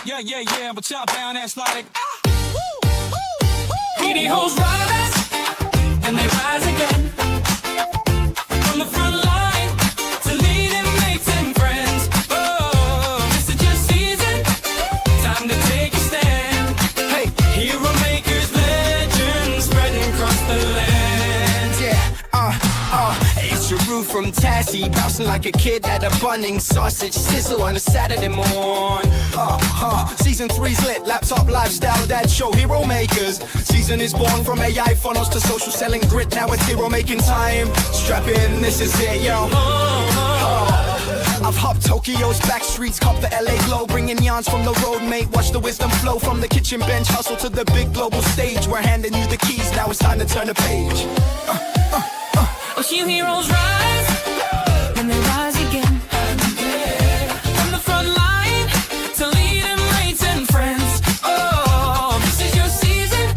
Yeah, but y'all down that's like PD hoes rise, and they rise again. From the front line to leading mates and friends. Oh, this is your season, time to take a stand. Hey, HeroMakers, legends spreading across the land. It's your roof from Tassie, bouncing like a kid at a Bunning sausage sizzle on a Saturday morn. Season 3's lit, laptop lifestyle, that show HeroMakers. Season is born from AI funnels to social selling grit. Now it's hero making time. Strap in, this is it, yo. I've hopped Tokyo's back streets, cop the LA glow, bringing yarns from the road, mate. Watch the wisdom flow from the kitchen bench, hustle to the big global stage. We're handing you the keys, now it's time to turn the page. Oh, see heroes rise, and they rise again. From the front line to leading mates and friends. Oh, this is your season,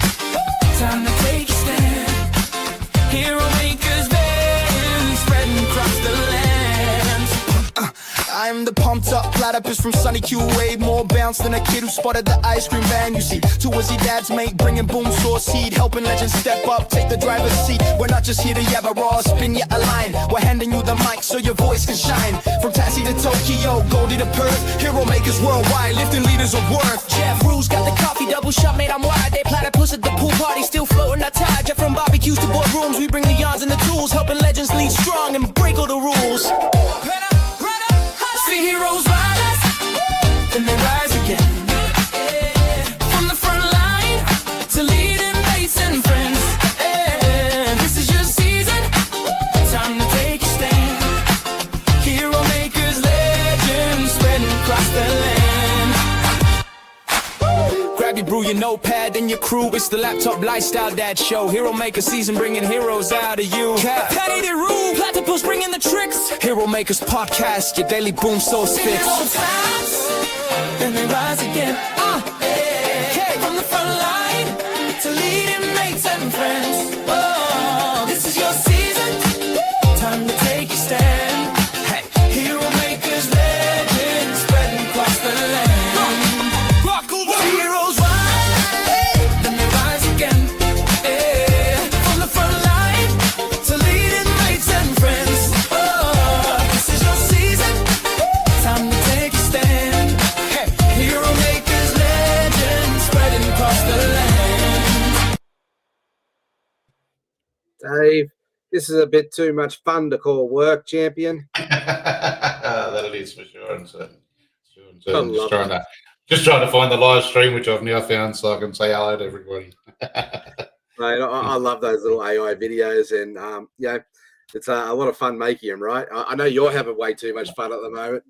time to take a stand. HeroMakers, been spreading across the land. I'm the pumped up platypus from Sunny Q, way more bounce than a kid who spotted the ice cream van. You see, two was your dad's mate, bringing boom source seed, helping legends step up, take the driver's seat. We're not just here to yabba raw, spin you a line. We're handing you the mic so your voice can shine. From Tassie to Tokyo, Goldie to Perth, HeroMakers worldwide, lifting leaders of worth. Jeff Rules got the coffee double shot, mate, I'm wide. They platypus at the pool party, still floating our tide. Jeff from barbecues to boardrooms, we bring the yarns and the tools, helping legends lead strong and break all the rules. See heroes rise, and they rise again. From the front line to leading mates and friends. This is your season, time to take a stand. HeroMakers, legends spreading across the land. Grab your brew, your notepad, and your crew. It's the laptop lifestyle dad show. HeroMaker season, bringing heroes out of you. Patty the rule, platypus bringing the tricks. HeroMakers podcast, your daily boom source fix. And they rise again. From the front line to leading mates and friends. Oh, this is your season, time to take a stand. Hey, HeroMakers, legends spreading across the land. Heroes rise, then they rise again. From the front line to leading mates and friends. Oh, this is your season, time to take a stand. Hey, HeroMakers, legends spreading across the land. Dave, this is a bit too much fun to call work, champion. That it is for sure. And so, I love just trying to find the live stream, which I've now found, so I can say hello to everybody. Mate, I love those little AI videos, and it's a lot of fun making them. Right? I know you're having way too much fun at the moment.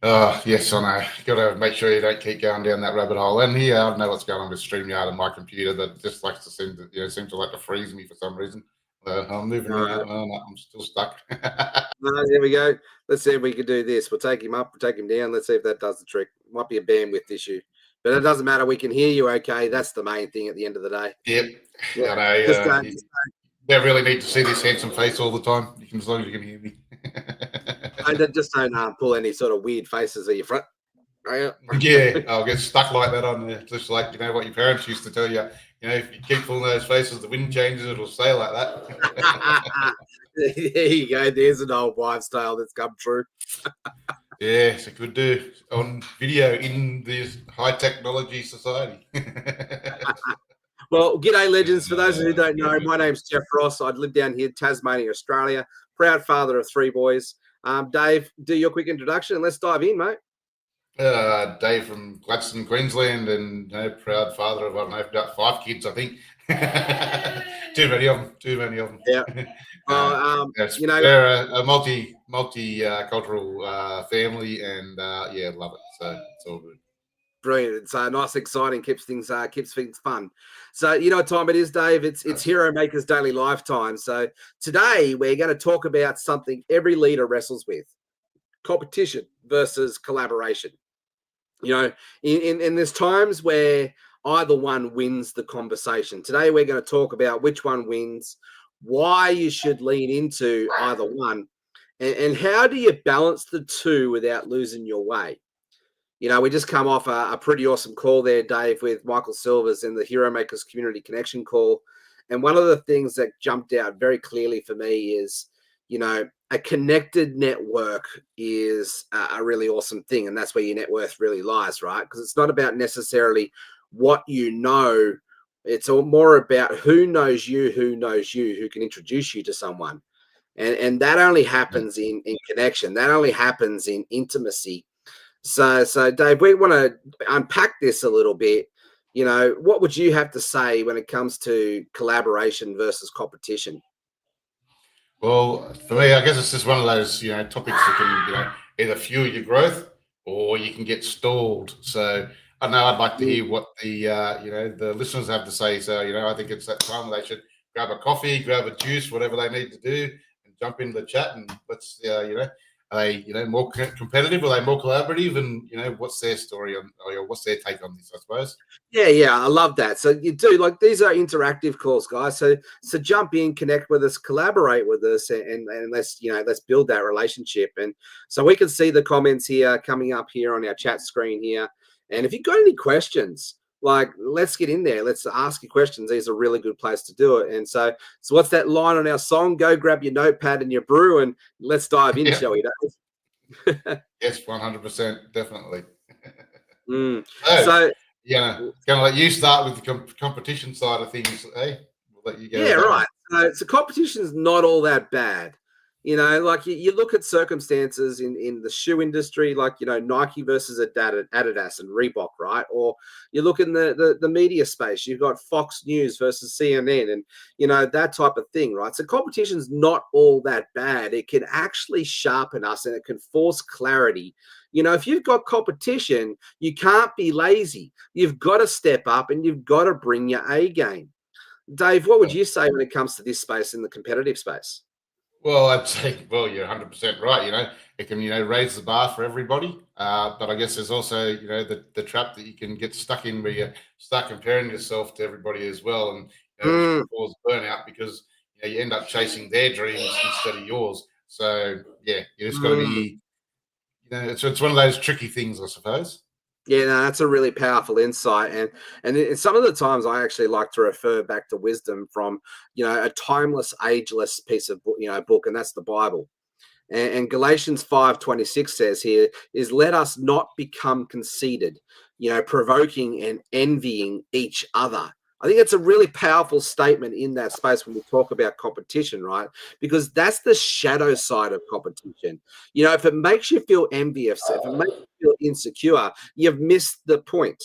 Oh, yes, I know. Got to make sure you don't keep going down that rabbit hole. And here, I don't know what's going on with StreamYard and my computer that just likes to seem to like to freeze me for some reason. I'm moving around. Oh, no, I'm still stuck. There we go. Let's see if we can do this. We'll take him up, we'll take him down. Let's see if that does the trick. Might be a bandwidth issue, but it doesn't matter. We can hear you okay. That's the main thing at the end of the day. Yep. Yeah, I know. You really need to see this handsome face all the time. As long as you can hear me. Just don't pull any sort of weird faces at your front. Yeah, I'll get stuck like that on there. Just like, what your parents used to tell you. If you keep pulling those faces, the wind changes, it'll stay like that. There you go. There's an old wives' tale that's come true. Yes, it could do on video in this high technology society. Well, g'day, legends. For those who don't know, my name's Jeff Ross. I live down here, Tasmania, Australia. Proud father of 3 boys. Dave, do your quick introduction and let's dive in, mate. Dave from Gladstone, Queensland, and proud father of, I don't know, about 5 kids, I think. Too many of them. Yeah. They're a multi-cultural family, and love it. So it's all good. Brilliant. It's nice, exciting, keeps things fun. So you know what time it is, Dave? It's HeroMakers Daily Lifetime. So today we're going to talk about something every leader wrestles with: competition versus collaboration. In there's times where either one wins the conversation. Today we're going to talk about which one wins, why you should lean into either one, and how do you balance the two without losing your way. We just come off a pretty awesome call there, Dave, with Michael Silvers in the HeroMakers Community Connection call. And one of the things that jumped out very clearly for me is, a connected network is a really awesome thing. And that's where your net worth really lies, right? Because it's not about necessarily what you know. It's all more about who knows you, who can introduce you to someone. And that only happens in connection. That only happens in intimacy. So Dave, we want to unpack this a little bit. What would you have to say when it comes to collaboration versus competition? Well, for me, I guess it's just one of those, topics that can, either fuel your growth or you can get stalled. So I know I'd like to hear what the listeners have to say. So, I think it's that time where they should grab a coffee, grab a juice, whatever they need to do, and jump into the chat. And let's, are they, more competitive? Are they more collaborative? And, what's their story on, or what's their take on this, I suppose? Yeah, I love that. So you do, like, these are interactive calls, guys. So jump in, connect with us, collaborate with us, and let's build that relationship. And so we can see the comments here coming up here on our chat screen here. And if you've got any questions, like, let's get in there. Let's ask you questions. These are a really good place to do it. And so what's that line on our song? Go grab your notepad and your brew and let's dive in, shall we, Dave? Yes, 100%, definitely. So going to let you start with the competition side of things. Hey, we'll let you go. Yeah, right. So competition is not all that bad. Like you look at circumstances in the shoe industry, like, Nike versus Adidas and Reebok, right? Or you look in the media space, you've got Fox News versus CNN and, that type of thing, right? So competition's not all that bad. It can actually sharpen us and it can force clarity. If you've got competition, you can't be lazy. You've got to step up and you've got to bring your A game. Dave, what would you say when it comes to this space in the competitive space? Well, I'd say, you're 100% right. It can, raise the bar for everybody. But I guess there's also, the trap that you can get stuck in where you start comparing yourself to everybody as well. And, which can cause burnout because, you end up chasing their dreams instead of yours. So, yeah, you just got to be, it's one of those tricky things, I suppose. Yeah, no, that's a really powerful insight, and some of the times I actually like to refer back to wisdom from a timeless, ageless piece of book, and that's the Bible. And Galatians 5:26 says here is, "Let us not become conceited, provoking and envying each other." I think it's a really powerful statement in that space when we talk about competition, right? Because that's the shadow side of competition. If it makes you feel envious, if it makes you feel insecure, you've missed the point.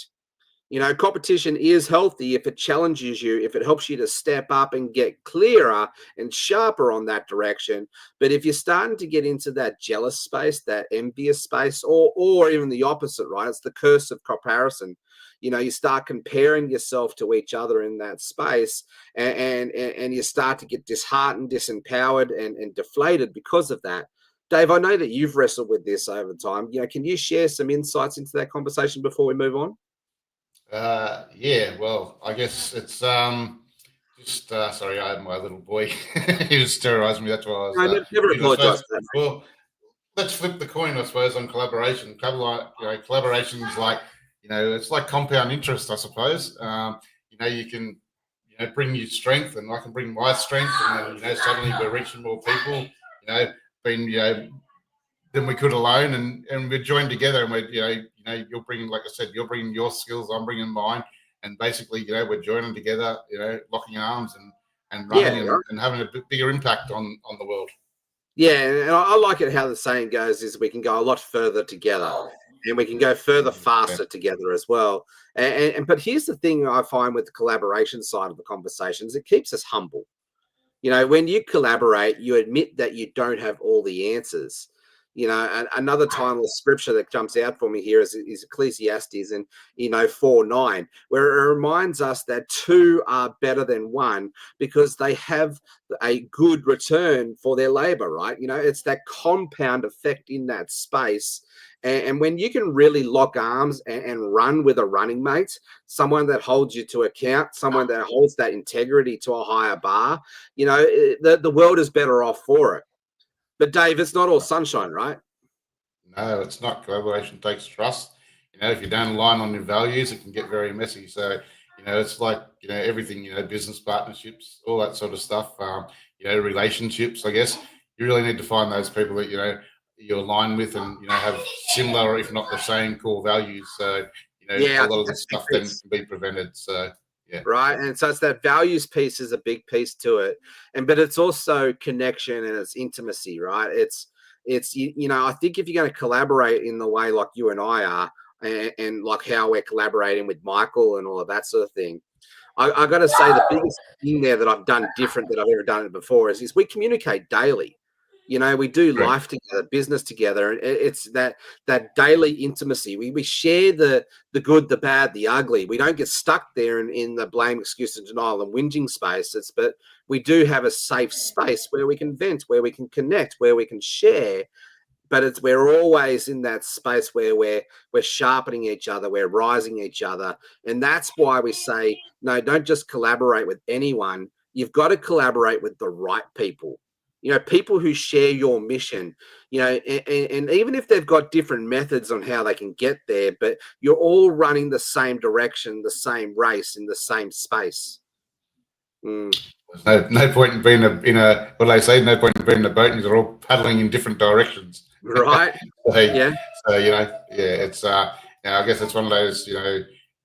Competition is healthy if it challenges you, if it helps you to step up and get clearer and sharper on that direction. But if you're starting to get into that jealous space, that envious space, or even the opposite, right? It's the curse of comparison. You start comparing yourself to each other in that space, and you start to get disheartened, disempowered, and deflated because of that. Dave, I know that you've wrestled with this over time. Can you share some insights into that conversation before we move on? Yeah, well, I guess it's just sorry, I had my little boy. He was terrorizing me. That's why I was. I never apologize for that. Well, let's flip the coin, I suppose, on collaboration. Collaboration's like, it's like compound interest, I suppose. You can, bring your strength, and I can bring my strength, and then, suddenly we're reaching more people. Than we could alone, and we're joined together, and we're, you're bringing, like I said, you're bringing your skills, I'm bringing mine, and basically, we're joining together, locking arms and running, and having a bigger impact on the world. Yeah, and I like it how the saying goes is we can go a lot further together, and we can go further faster together as well. But here's the thing I find with the collaboration side of the conversations, it keeps us humble. When you collaborate, you admit that you don't have all the answers. Another timeless scripture that jumps out for me here is Ecclesiastes and 4:9, where it reminds us that two are better than one because they have a good return for their labor, right? It's that compound effect in that space. And when you can really lock arms and run with a running mate, someone that holds you to account, someone that holds that integrity to a higher bar, the world is better off for it. But Dave, it's not all sunshine, right? No, it's not. Collaboration takes trust. if you don't align on your values, it can get very messy. So, it's like, everything, business partnerships, all that sort of stuff, relationships, I guess. You really need to find those people that, you align with and, have similar, or if not the same core values. So, Yeah, a I lot think of this that's a big stuff then piece. can be prevented. So, yeah. Right, and so it's that values piece is a big piece to it, but it's also connection and it's intimacy, right? It's I think if you're going to collaborate in the way like you and I are, and like how we're collaborating with Michael and all of that sort of thing, I got to say the biggest thing there that I've done different that I've ever done it before is we communicate daily. We do Correct. life together, business together, and it's that daily intimacy. We share the good, the bad, the ugly. We don't get stuck there in the blame, excuse, and denial and whinging spaces, but we do have a safe space where we can vent, where we can connect, where we can share. But we're always in that space where we're sharpening each other, we're rising each other, and that's why we say no. Don't just collaborate with anyone. You've got to collaborate with the right people. People who share your mission. And even if they've got different methods on how they can get there, but you're all running the same direction, the same race in the same space. There's no point in being what do they say? No point in being in a boat, and they're all paddling in different directions. Right? So, Yeah. so it's I guess it's one of those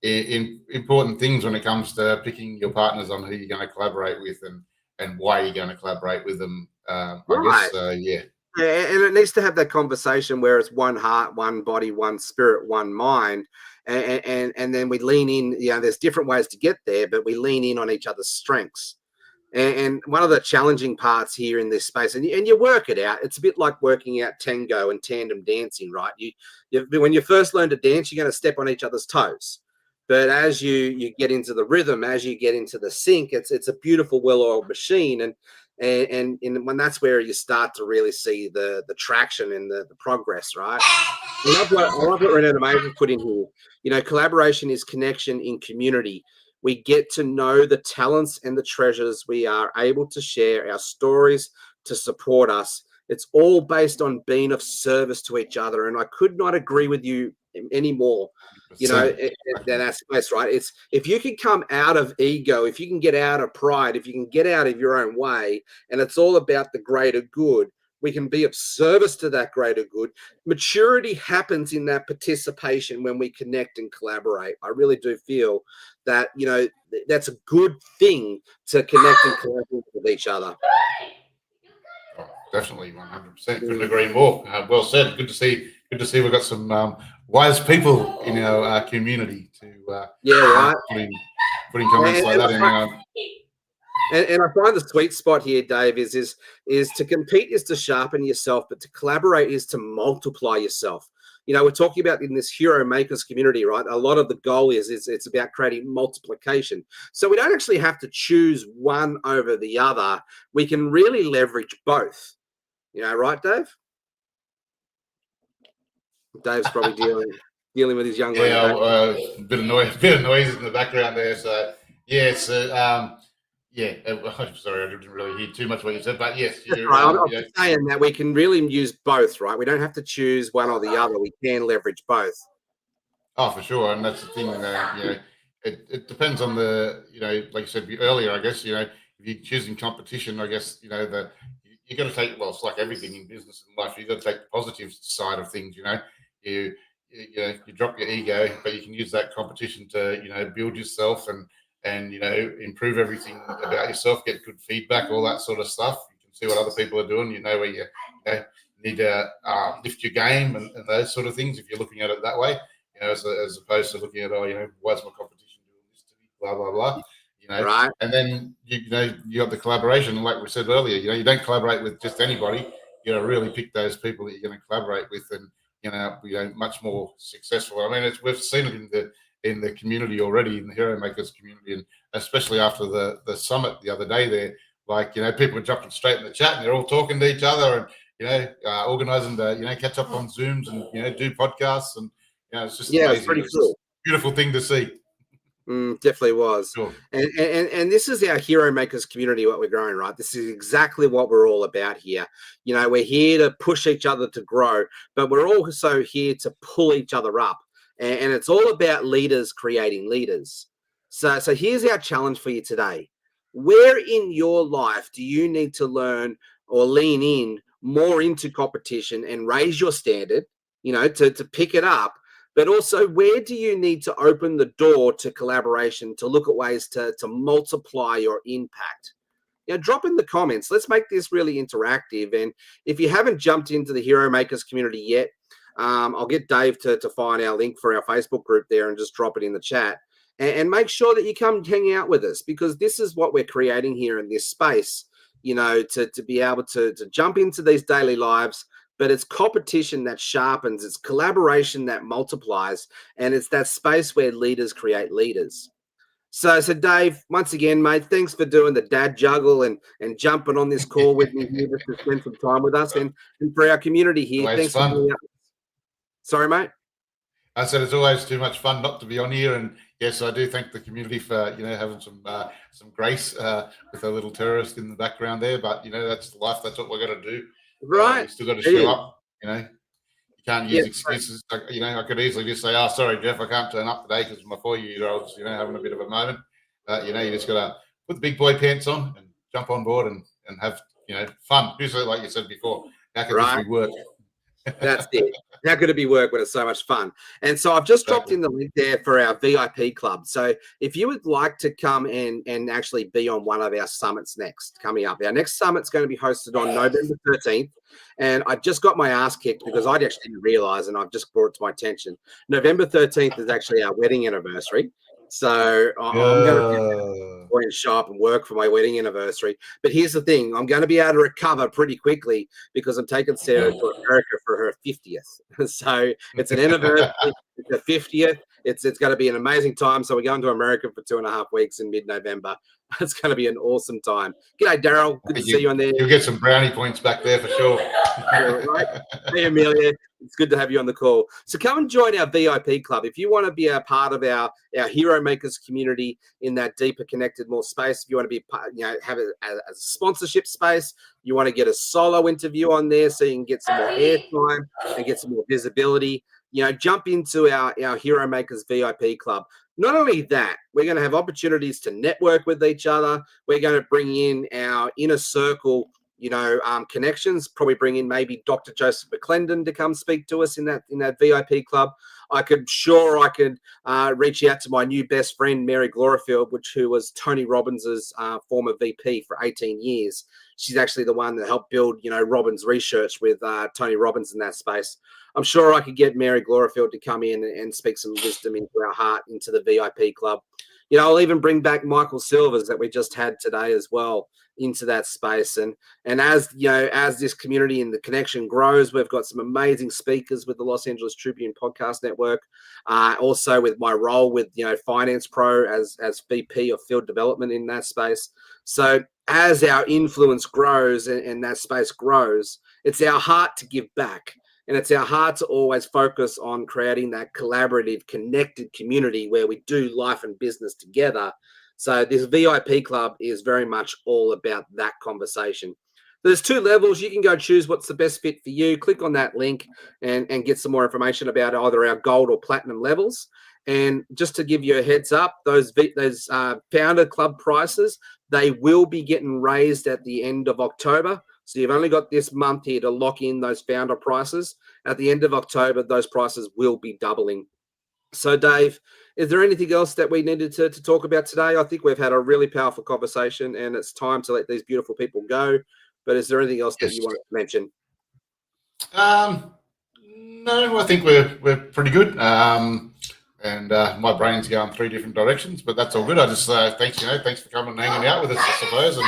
important things when it comes to picking your partners on who you're going to collaborate with and why you're going to collaborate with them. I Right. guess yeah. Yeah, and it needs to have that conversation where it's one heart, one body, one spirit, one mind, and then we lean in. There's different ways to get there, but we lean in on each other's strengths. And one of the challenging parts here in this space, and you work it out. It's a bit like working out tango and tandem dancing, right? When you first learn to dance, you're going to step on each other's toes. But as you get into the rhythm, as you get into the sync, it's a beautiful, well-oiled machine, and when that's where you start to really see the traction and the progress, right? I love what Renata Maven put in here. Collaboration is connection in community. We get to know the talents and the treasures. We are able to share our stories to support us. It's all based on being of service to each other. And I could not agree with you anymore. Than that space, right? It's if you can come out of ego, if you can get out of pride, if you can get out of your own way, and it's all about the greater good, we can be of service to that greater good. Maturity happens in that participation when we connect and collaborate. I really do feel that, that's a good thing to connect and collaborate with each other. Oh, definitely, 100%. Couldn't agree more. Well said. Good to see. Good to see. We've got some wise people in our community to Right. putting comments like that in. And I find the sweet spot here, Dave, is to compete is to sharpen yourself, but to collaborate is to multiply yourself. We're talking about in this HeroMakers community, right? A lot of the goal is it's about creating multiplication. So we don't actually have to choose one over the other. We can really leverage both. Right, Dave? Dave's probably dealing with his young one. A bit of noises in the background there. So yes, sorry, I didn't really hear too much what you said, but yes, I'm saying that we can really use both, right? We don't have to choose one or the other. We can leverage both. Oh, for sure, and that's the thing. It depends on like you said earlier. I guess if you're choosing competition, I guess that you got to take. Well, it's like everything in business and life. You got to take the positive side of things. You drop your ego, but you can use that competition to build yourself and improve everything about yourself, get good feedback, all that sort of stuff. You can see what other people are doing. Where you need to lift your game and those sort of things. If you're looking at it that way, as opposed to looking at why's my competition doing this to me, blah blah blah. Right. And then you got the collaboration, and like we said earlier, you don't collaborate with just anybody. You got to really pick those people that you're going to collaborate with, and much more successful. I mean, we've seen it in the community already, in the HeroMakers community, and especially after the summit the other day there, people are jumping straight in the chat and they're all talking to each other and organizing to catch up on Zooms and do podcasts, and it's just amazing. It's pretty cool. Beautiful thing to see. Definitely was. Sure. And this is our HeroMakers community, what we're growing, right? This is exactly what we're all about here. We're here to push each other to grow, but we're also here to pull each other up. and it's all about leaders creating leaders. So here's our challenge for you today. Where in your life do you need to learn or lean in more into competition and raise your standard, to pick it up? But also, where do you need to open the door to collaboration, to look at ways to multiply your impact? Drop in the comments. Let's make this really interactive. And if you haven't jumped into the HeroMakers community yet, I'll get Dave to find our link for our Facebook group there and just drop it in the chat. And make sure that you come hang out with us, because this is what we're creating here in this space, to be able to jump into these daily lives. But it's competition that sharpens, it's collaboration that multiplies, and it's that space where leaders create leaders. So Dave, once again, mate, thanks for doing the dad juggle and jumping on this call with me here to spend some time with us, and for our community here. Always Thanks fun. for being up. Sorry, mate. I said it's always too much fun not to be on here, and yes, I do thank the community for having some grace with a little terrorist in the background there. But that's life. That's what we're going to do. Right. We still got to show up. You can't use excuses. I could easily just say, "Oh, sorry, Jeff, I can't turn up today because my 4-year-old's having a bit of a moment." You just got to put the big boy pants on and jump on board and have fun. Usually, like you said before, how can this be work? That's it. How could it be work when it's so much fun? And so I've just dropped in the link there for our VIP club. So if you would like to come and actually be on one of our summits coming up, our next summit's going to be hosted on November 13th. And I just got my ass kicked because I actually didn't realize, and I've just brought it to my attention. November 13th is actually our wedding anniversary. So I'm going to show up and work for my wedding anniversary. But here's the thing. I'm going to be able to recover pretty quickly because I'm taking Sarah to America for her 50th. So it's an anniversary. It's the 50th. It's going to be an amazing time. So we're going to America for 2.5 weeks in mid-November. It's going to be an awesome time. G'day, Daryl. Good to see you on there. You'll get some brownie points back there for sure. Right. Hey, Amelia. It's good to have you on the call. So come and join our VIP club. If you want to be a part of our HeroMakers community in that deeper, connected, more space, if you want to be, have a sponsorship space, you want to get a solo interview on there so you can get some more airtime and get some more visibility, jump into our HeroMakers VIP club. Not only that, we're going to have opportunities to network with each other. We're going to bring in our inner circle connections, probably bring in maybe Dr. Joseph McClendon to come speak to us in that VIP club. I could reach out to my new best friend, Mary Glorifield, who was Tony Robbins's former VP for 18 years. She's actually the one that helped build, Robbins research with Tony Robbins in that space. I'm sure I could get Mary Glorifield to come in and speak some wisdom into our heart, into the VIP club. I'll even bring back Michael Silvers that we just had today as well into that space. And as this community and the connection grows, we've got some amazing speakers with the Los Angeles Tribune Podcast Network. Also with my role with Finance Pro as VP of Field Development in that space. So as our influence grows and that space grows, it's our heart to give back. And it's our heart to always focus on creating that collaborative, connected community where we do life and business together. So this VIP club is very much all about that conversation. There's 2 levels. You can go choose what's the best fit for you. Click on that link and get some more information about either our gold or platinum levels. And just to give you a heads up, those founder club prices, they will be getting raised at the end of October. So you've only got this month here to lock in those founder prices. At the end of October, those prices will be doubling. So Dave, is there anything else that we needed to talk about today? I think we've had a really powerful conversation and it's time to let these beautiful people go. But is there anything else that you wanted to mention? No, I think we're pretty good. And my brain's going 3 different directions, but that's all good. I just thanks for coming and hanging out with us, I suppose. And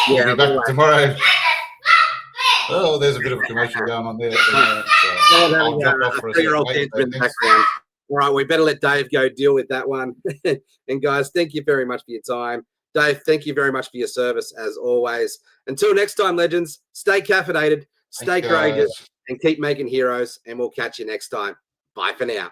we'll be back tomorrow. Oh, there's a bit of a commotion going on there. I'll jump off for a second. All right, we better let Dave go deal with that one. And guys, thank you very much for your time. Dave, thank you very much for your service as always. Until next time, legends, stay caffeinated, stay courageous, and keep making heroes. And we'll catch you next time. Bye for now.